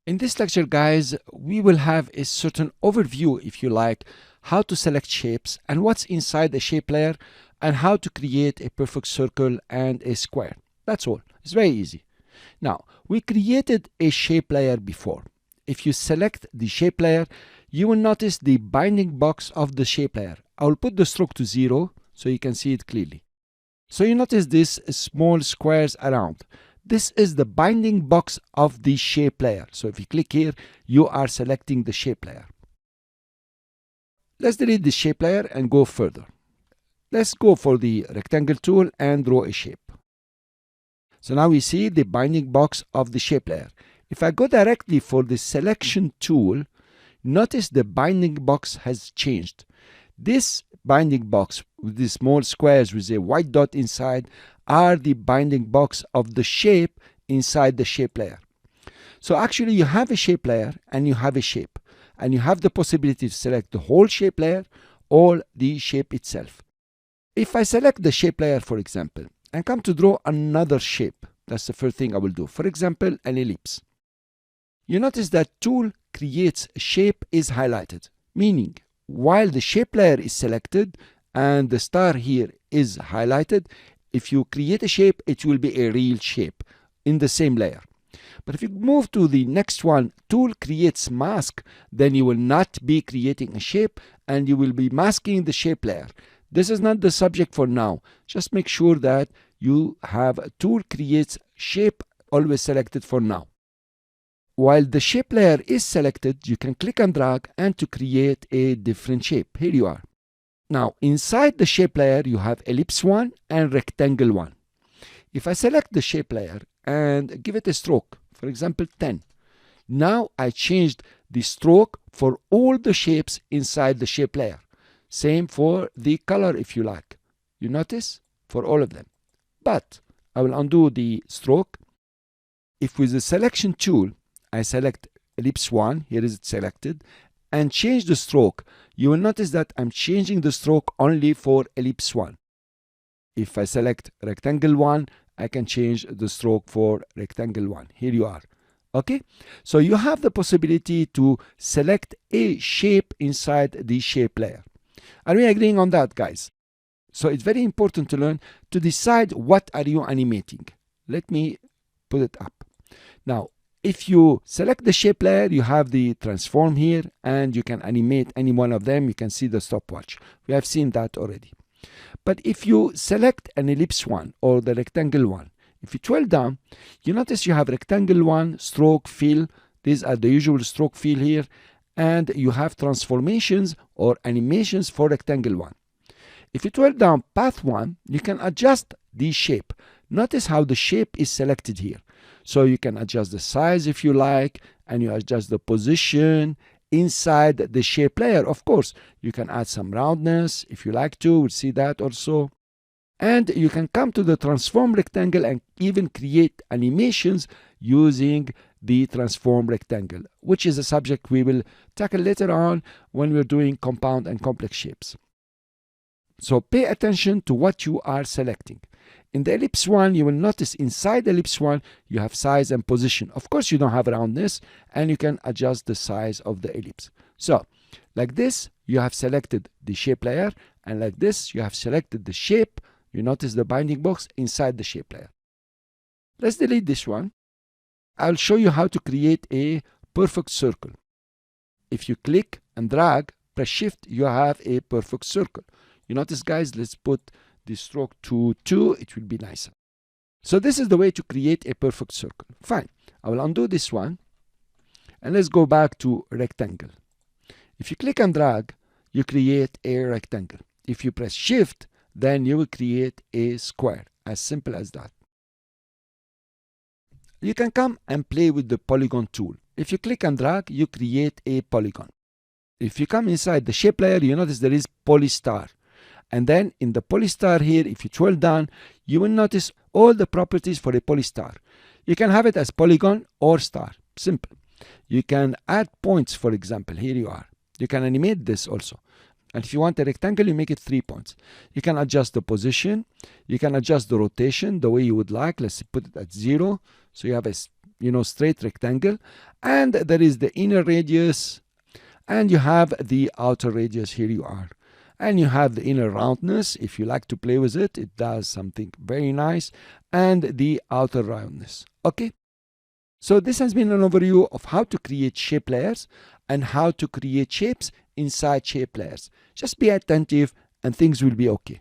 In this lecture, guys, we will have a certain overview, if you like, how to select shapes and what's inside the shape layer and how to create a perfect circle and a square. That's all. It's very easy. Now, we created a shape layer before. If you select the shape layer, you will notice the binding box of the shape layer. I will put the stroke to 0 so you can see it clearly. So you notice these small squares around. This is the binding box of the shape layer. So if you click here, you are selecting the shape layer. Let's delete the shape layer and go further. Let's go for the rectangle tool and draw a shape. So now we see the binding box of the shape layer. If I go directly for the selection tool, notice the binding box has changed. This binding box with these small squares with a white dot inside are the binding box of the shape inside the shape layer. So actually you have a shape layer and you have a shape, and you have the possibility to select the whole shape layer or the shape itself. If I select the shape layer, for example, and come to draw another shape, that's the first thing I will do. For example, an ellipse. You notice that tool creates shape is highlighted, meaning while the shape layer is selected and the star here is highlighted, if you create a shape, it will be a real shape in the same layer. But if you move to the next one, tool creates mask, then you will not be creating a shape and you will be masking the shape layer. This is not the subject for now. Just make sure that you have tool creates shape always selected for now. While the shape layer is selected, you can click and drag and to create a different shape. Here you are. Now, inside the shape layer, you have ellipse 1 and rectangle 1. If I select the shape layer and give it a stroke, for example, 10, now I changed the stroke for all the shapes inside the shape layer. Same for the color, if you like. You notice? For all of them. But I will undo the stroke. If with the selection tool, I select ellipse 1, here is it selected, and change the stroke, you will notice that I'm changing the stroke only for ellipse 1. If I select rectangle 1, I can change the stroke for rectangle 1. Here you are. Okay? So you have the possibility to select a shape inside the shape layer. Are we agreeing on that, guys? So it's very important to learn to decide what are you animating. Let me put it up. Now, if you select the shape layer, you have the transform here and you can animate any one of them. You can see the stopwatch. We have seen that already. But if you select an ellipse 1 or the rectangle 1, if you twirl down, you notice you have rectangle 1, stroke, fill. These are the usual stroke, fill here. And you have transformations or animations for rectangle 1. If you twirl down path 1, you can adjust the shape. Notice how the shape is selected here. So you can adjust the size if you like, and you adjust the position inside the shape layer. Of course, you can add some roundness if you like to. We'll see that also. And you can come to the transform rectangle and even create animations using the transform rectangle, which is a subject we will tackle later on when we're doing compound and complex shapes. So pay attention to what you are selecting. In the ellipse 1, you will notice inside the ellipse 1, you have size and position. Of course, you don't have roundness, and you can adjust the size of the ellipse. So, like this, you have selected the shape layer, and like this, you have selected the shape. You notice the binding box inside the shape layer. Let's delete this one. I'll show you how to create a perfect circle. If you click and drag, press shift, you have a perfect circle. You notice, guys, let's put the stroke to 2, it will be nicer. So this is the way to create a perfect circle. Fine. I will undo this one. And let's go back to rectangle. If you click and drag, you create a rectangle. If you press shift, then you will create a square. As simple as that. You can come and play with the polygon tool. If you click and drag, you create a polygon. If you come inside the shape layer, you notice there is polystar. And then in the polystar here, if you twirl down, you will notice all the properties for a polystar. You can have it as polygon or star. Simple. You can add points, for example. Here you are. You can animate this also. And if you want a rectangle, you make it 3 points. You can adjust the position. You can adjust the rotation the way you would like. Let's put it at 0. So you have a straight rectangle, and there is the inner radius, and you have the outer radius. Here you are. And you have the inner roundness. If you like to play with it, it does something very nice. And the outer roundness. Okay. So this has been an overview of how to create shape layers and how to create shapes inside shape layers. Just be attentive and things will be okay.